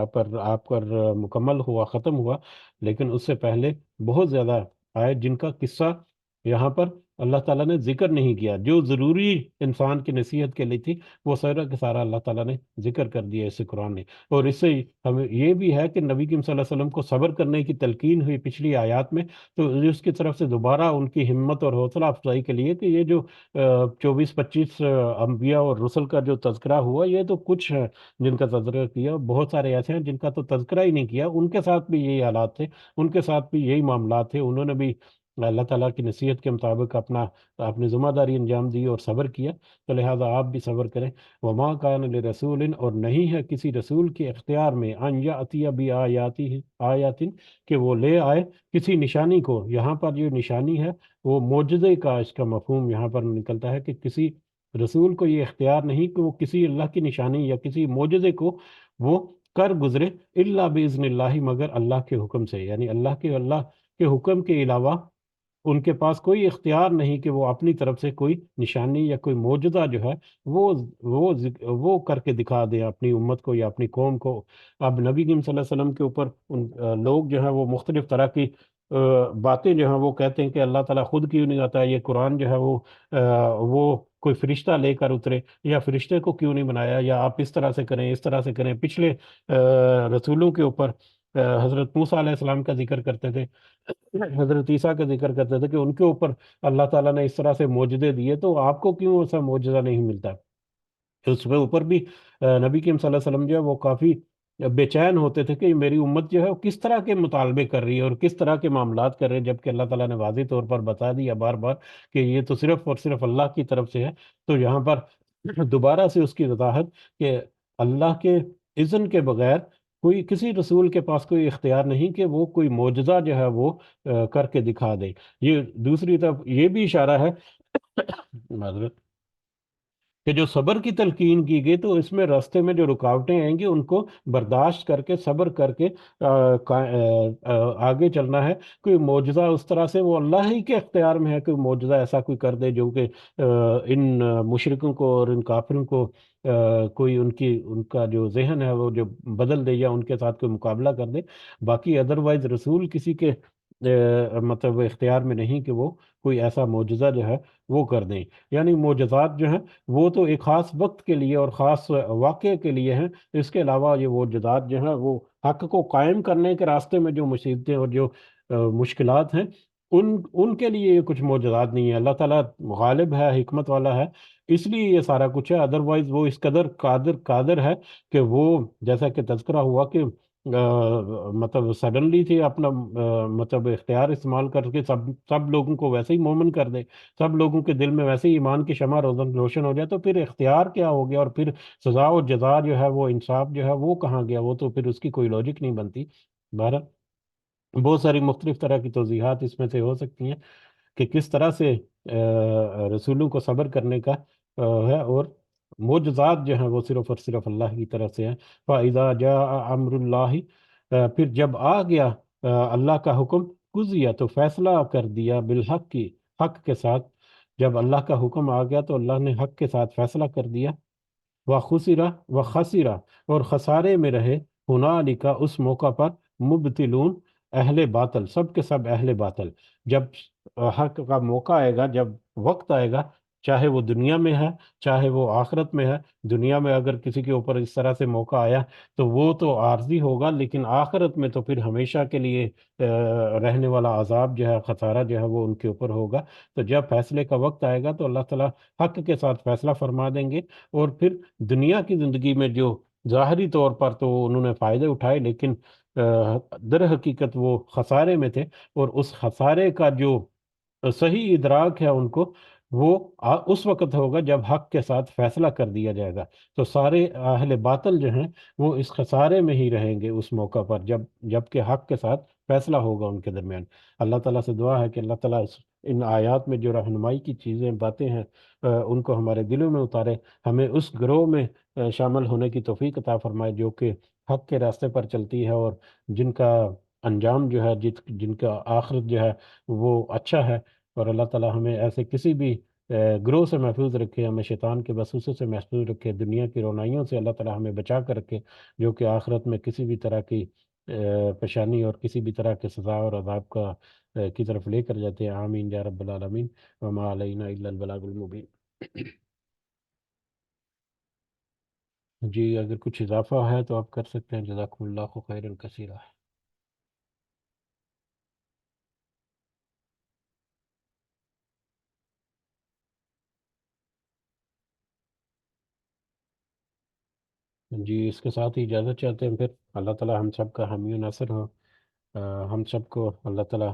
[SPEAKER 1] آپ پر مکمل ہوا، ختم ہوا، لیکن اس سے پہلے بہت زیادہ آئے جن کا قصہ یہاں پر اللہ تعالیٰ نے ذکر نہیں کیا، جو ضروری انسان کی نصیحت کے لیے تھی وہ سارا کا سارا اللہ تعالیٰ نے ذکر کر دیا اس قرآن نے۔ اور اس سے ہمیں یہ بھی ہے کہ نبی کریم صلی اللہ علیہ وسلم کو صبر کرنے کی تلقین ہوئی پچھلی آیات میں، تو اس کی طرف سے دوبارہ ان کی ہمت اور حوصلہ افزائی کے لیے کہ یہ جو 24-25 انبیاء اور رسل کا جو تذکرہ ہوا یہ تو کچھ ہے جن کا تذکرہ کیا، بہت سارے ایسے ہیں جن کا تو تذکرہ ہی نہیں کیا، ان کے ساتھ بھی یہی حالات تھے، ان کے ساتھ بھی یہی معاملات تھے، انہوں نے بھی اللہ تعالیٰ کی نصیحت کے مطابق اپنی ذمہ داری انجام دی اور صبر کیا، تو لہٰذا آپ بھی صبر کریں۔ وما کان لرسول، اور نہیں ہے کسی رسول کے اختیار میں ان یاتی آیات، کہ وہ لے آئے کسی نشانی کو۔ یہاں پر جو نشانی ہے وہ معجزے کا اس کا مفہوم یہاں پر نکلتا ہے کہ کسی رسول کو یہ اختیار نہیں کہ وہ کسی اللہ کی نشانی یا کسی معجزے کو وہ کر گزرے، الا باذن اللہ، مگر اللہ کے حکم سے، یعنی اللہ کے حکم کے علاوہ ان کے پاس کوئی اختیار نہیں کہ وہ اپنی طرف سے کوئی نشانی یا کوئی معجزہ جو ہے وہ کر کے دکھا دیں اپنی امت کو یا اپنی قوم کو۔ اب نبی کریم صلی اللہ علیہ وسلم کے اوپر لوگ جو ہیں وہ مختلف طرح کی باتیں جو ہیں وہ کہتے ہیں کہ اللہ تعالیٰ خود کیوں نہیں آتا، یہ قرآن جو ہے وہ کوئی فرشتہ لے کر اترے، یا فرشتے کو کیوں نہیں بنایا، یا آپ اس طرح سے کریں اس طرح سے کریں۔ پچھلے رسولوں کے اوپر حضرت موسیٰ علیہ السلام کا ذکر کرتے تھے، حضرت عیسیٰ کا ذکر کرتے تھے کہ ان کے اوپر اللہ تعالیٰ نے اس طرح سے معجزے دیے، تو آپ کو کیوں ایسا معجزہ نہیں ملتا؟ اس کے اوپر بھی نبی کریم صلی اللہ علیہ وسلم جو ہے وہ کافی بے چین ہوتے تھے کہ میری امت جو ہے وہ کس طرح کے مطالبے کر رہی ہے اور کس طرح کے معاملات کر رہے ہیں، جبکہ اللہ تعالیٰ نے واضح طور پر بتا دیا بار بار کہ یہ تو صرف اور صرف اللہ کی طرف سے ہے۔ تو یہاں پر دوبارہ سے اس کی وضاحت کہ اللہ کے اذن کے بغیر کوئی کسی رسول کے پاس کوئی اختیار نہیں کہ وہ کوئی معجزہ جو ہے وہ کر کے دکھا دے۔ یہ دوسری طرف یہ بھی اشارہ ہے معذرت، کہ جو صبر کی تلقین کی گئی تو اس میں راستے میں جو رکاوٹیں آئیں گی ان کو برداشت کر کے صبر کر کے آگے چلنا ہے۔ کوئی معجزہ اس طرح سے وہ اللہ ہی کے اختیار میں ہے، کوئی معجزہ ایسا کوئی کر دے جو کہ ان مشرکوں کو اور ان کافروں کو کوئی ان کا جو ذہن ہے وہ جو بدل دے یا ان کے ساتھ کوئی مقابلہ کر دے۔ باقی ادروائز رسول کسی کے مطلب اختیار میں نہیں کہ وہ کوئی ایسا معجزہ جو ہے وہ کر دیں۔ یعنی معجزات جو ہیں وہ تو ایک خاص وقت کے لیے اور خاص واقعے کے لیے ہیں۔ اس کے علاوہ یہ معجزات جو ہیں وہ حق کو قائم کرنے کے راستے میں جو مصیبتیں اور جو مشکلات ہیں ان کے لیے یہ کچھ معجزات نہیں ہے۔ اللہ تعالیٰ غالب ہے، حکمت والا ہے، اس لیے یہ سارا کچھ ہے۔ ادروائز وہ اس قدر قادر ہے کہ وہ جیسا کہ تذکرہ ہوا کہ مطلب سڈنلی تھی اپنا مطلب اختیار استعمال کر کے سب لوگوں کو ویسے ہی مومن کر دے، سب لوگوں کے دل میں ویسے ہی ایمان کی شمع روشن ہو جائے، تو پھر اختیار کیا ہو گیا، اور پھر سزا و جزا جو ہے وہ انصاف جو ہے وہ کہاں گیا؟ وہ تو پھر اس کی کوئی لاجک نہیں بنتی۔ بہرحال بہت ساری مختلف طرح کی توضیحات اس میں سے ہو سکتی ہیں کہ کس طرح سے رسولوں کو صبر کرنے کا ہے، اور معجزات جو ہیں وہ صرف اور صرف اللہ کی طرف سے ہیں۔ فَإِذَا جَاءَ أَمْرُ اللَّهِ، پھر جب آ گیا اللہ کا حکم، قُضِیَ تو فیصلہ کر دیا، بالحق کی حق کے ساتھ۔ جب اللہ کا حکم آ گیا تو اللہ نے حق کے ساتھ فیصلہ کر دیا۔ وَخُسِرَ وَخَسِرَ اور خسارے میں رہے، ہنالک اس موقع پر، مبتلون اہل باطل، سب کے سب اہل باطل۔ جب حق کا موقع آئے گا، جب وقت آئے گا، چاہے وہ دنیا میں ہے چاہے وہ آخرت میں ہے، دنیا میں اگر کسی کے اوپر اس طرح سے موقع آیا تو وہ تو عارضی ہوگا، لیکن آخرت میں تو پھر ہمیشہ کے لیے رہنے والا عذاب جو ہے، خسارہ جو ہے وہ ان کے اوپر ہوگا۔ تو جب فیصلے کا وقت آئے گا تو اللہ تعالیٰ حق کے ساتھ فیصلہ فرما دیں گے، اور پھر دنیا کی زندگی میں جو ظاہری طور پر تو انہوں نے فائدے اٹھائے، لیکن در حقیقت وہ خسارے میں تھے، اور اس خسارے کا جو صحیح ادراک ہے ان کو، وہ اس وقت ہوگا جب حق کے ساتھ فیصلہ کر دیا جائے گا۔ تو سارے اہل باطل جو ہیں وہ اس خسارے میں ہی رہیں گے اس موقع پر، جب کہ حق کے ساتھ فیصلہ ہوگا ان کے درمیان۔ اللہ تعالیٰ سے دعا ہے کہ اللہ تعالیٰ ان آیات میں جو رہنمائی کی چیزیں باتیں ہیں ان کو ہمارے دلوں میں اتارے، ہمیں اس گروہ میں شامل ہونے کی توفیق عطا فرمائے جو کہ حق کے راستے پر چلتی ہے، اور جن کا انجام جو ہے، جن کا آخرت جو ہے وہ اچھا ہے۔ اور اللہ تعالیٰ ہمیں ایسے کسی بھی گروہ سے محفوظ رکھے، ہمیں شیطان کے وسوسے سے محفوظ رکھے، دنیا کی رونائیوں سے اللہ تعالیٰ ہمیں بچا کر رکھے، جو کہ آخرت میں کسی بھی طرح کی پریشانی اور کسی بھی طرح کے سزا اور عذاب کی طرف لے کر جاتے ہیں۔ آمین یا رب العالمین، وما علینا الا البلاغ المبین۔ جی اگر کچھ اضافہ ہے تو آپ کر سکتے ہیں، جزاکم اللہ خیرا کثیرا۔ جی اس کے ساتھ ہی اجازت چاہتے ہیں پھر۔ اللہ تعالیٰ ہم سب کا حامی و ناصر ہو، ہم سب کو اللہ تعالیٰ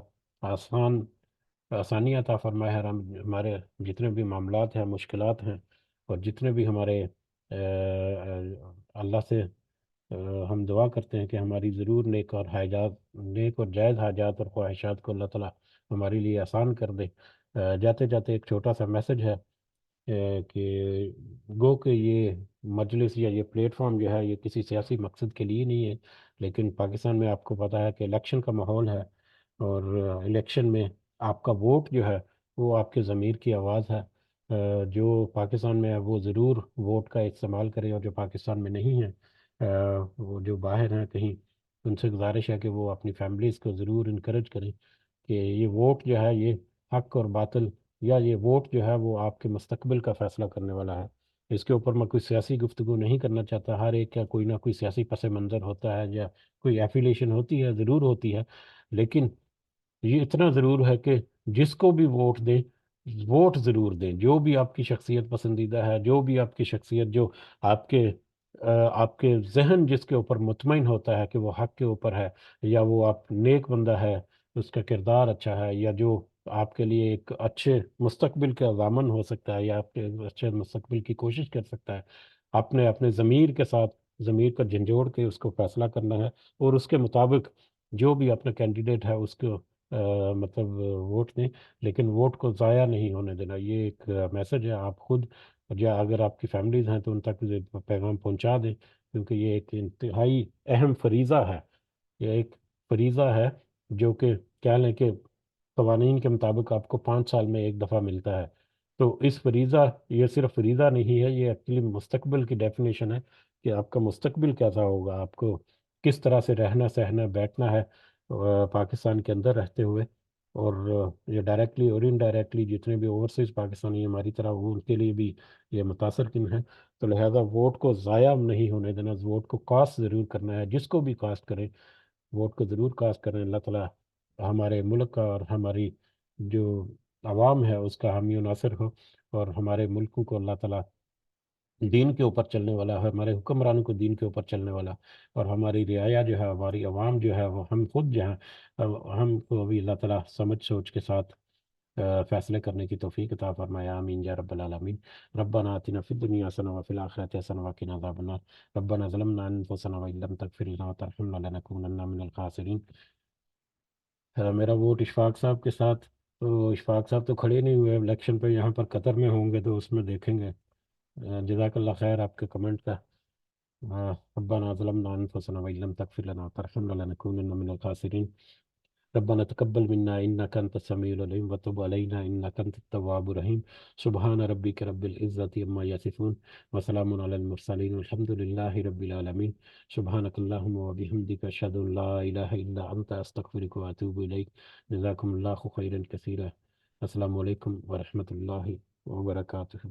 [SPEAKER 1] آسانی عطا فرمائے ہے، ہمارے جتنے بھی معاملات ہیں، مشکلات ہیں، اور جتنے بھی ہمارے اللہ سے ہم دعا کرتے ہیں کہ ہماری ضرور نیک اور جائز حاجات اور خواہشات کو اللہ تعالیٰ ہمارے لیے آسان کر دے۔ جاتے جاتے ایک چھوٹا سا میسج ہے کہ گو کہ یہ مجلس یا یہ پلیٹ فارم جو ہے یہ کسی سیاسی مقصد کے لیے نہیں ہے، لیکن پاکستان میں آپ کو پتہ ہے کہ الیکشن کا ماحول ہے، اور الیکشن میں آپ کا ووٹ جو ہے وہ آپ کے ضمیر کی آواز ہے۔ جو پاکستان میں ہے وہ ضرور ووٹ کا استعمال کرے، اور جو پاکستان میں نہیں ہے وہ جو باہر ہیں کہیں، ان سے گزارش ہے کہ وہ اپنی فیملیز کو ضرور انکریج کریں کہ یہ ووٹ جو ہے یہ حق اور باطل، یا یہ ووٹ جو ہے وہ آپ کے مستقبل کا فیصلہ کرنے والا ہے۔ اس کے اوپر میں کوئی سیاسی گفتگو نہیں کرنا چاہتا، ہر ایک کا کوئی نہ کوئی سیاسی پس منظر ہوتا ہے یا کوئی ایفیلیشن ہوتی ہے، ضرور ہوتی ہے، لیکن یہ اتنا ضرور ہے کہ جس کو بھی ووٹ دیں، ووٹ ضرور دیں، جو بھی آپ کی شخصیت پسندیدہ ہے، جو بھی آپ کی شخصیت جو آپ کے آپ کے ذہن جس کے اوپر مطمئن ہوتا ہے کہ وہ حق کے اوپر ہے، یا وہ آپ نیک بندہ ہے، اس کا کردار اچھا ہے، یا جو آپ کے لیے ایک اچھے مستقبل کا ضامن ہو سکتا ہے، یا آپ کے اچھے مستقبل کی کوشش کر سکتا ہے، آپ نے اپنے ضمیر کے ساتھ، ضمیر کا جھنجھوڑ کے اس کو فیصلہ کرنا ہے، اور اس کے مطابق جو بھی اپنا کینڈیڈیٹ ہے اس کو مطلب ووٹ دیں، لیکن ووٹ کو ضائع نہیں ہونے دینا۔ یہ ایک میسج ہے، آپ خود یا اگر آپ کی فیملیز ہیں تو ان تک یہ پیغام پہنچا دیں، کیونکہ یہ ایک انتہائی اہم فریضہ ہے۔ یہ ایک فریضہ ہے جو کہ کہہ لیں کہ قوانین کے مطابق آپ کو 5 سال میں ایک دفعہ ملتا ہے۔ تو اس فریضہ، یہ صرف فریضہ نہیں ہے، یہ ایکچولی مستقبل کی ڈیفینیشن ہے کہ آپ کا مستقبل کیسا ہوگا، آپ کو کس طرح سے رہنا سہنا بیٹھنا ہے پاکستان کے اندر رہتے ہوئے، اور یہ ڈائریکٹلی اور انڈائریکٹلی جتنے بھی اوورسیز پاکستانی ہماری طرح وہ ان کے لیے بھی یہ متاثر کن ہے۔ تو لہذا ووٹ کو ضائع نہیں ہونے دینا، ووٹ کو کاسٹ ضرور کرنا ہے، جس کو بھی کاسٹ کریں ووٹ کو ضرور کاسٹ کریں۔ اللہ تعالیٰ ہمارے ملک کا اور ہماری جو عوام ہے اس کا حامی و ناصر ہو، اور ہمارے ملکوں کو اللہ تعالیٰ دین کے اوپر چلنے والا ہے، ہمارے حکمرانوں کو دین کے اوپر چلنے والا، اور ہماری رعایا جو ہے، ہماری عوام جو ہے، وہ ہم خود جو ہیں، ہم کو بھی اللہ تعالیٰ سمجھ سوچ کے ساتھ فیصلے کرنے کی توفیق عطا فرمایا، آمین یا رب العالمین۔ ربنا آتنا فی الدنیا حسنہ وفی الآخرۃ حسنہ وقنا عذاب النار۔ ربنا ظلمنا انفسنا وان لم تغفر لنا وترحمنا لنکونن من الخاسرین۔ میرا ووٹ اشفاق صاحب کے ساتھ، تو اشفاق صاحب تو کھڑے نہیں ہوئے الیکشن پہ، یہاں پر قطر میں ہوں گے تو اس میں دیکھیں گے۔ جزاک اللہ خیر آپ کے کمنٹ کا۔ ربنا ظلمنا انفسنا وان لم تغفر لنا وترحمنا لنکونن من الخاسرین۔ ربنا تقبل منا انك انت السميع العليم وتب علينا انك انت التواب الرحيم۔ سبحان ربك رب العزة عما يصفون وسلام على المرسلين والحمد لله رب العالمين۔ سبحانك اللهم وبحمدك اشهد ان لا اله الا انت استغفرك واتوب اليك۔ جزاكم الله خيرا كثيرا۔ السلام علیکم ورحمۃ اللہ وبرکاتہ۔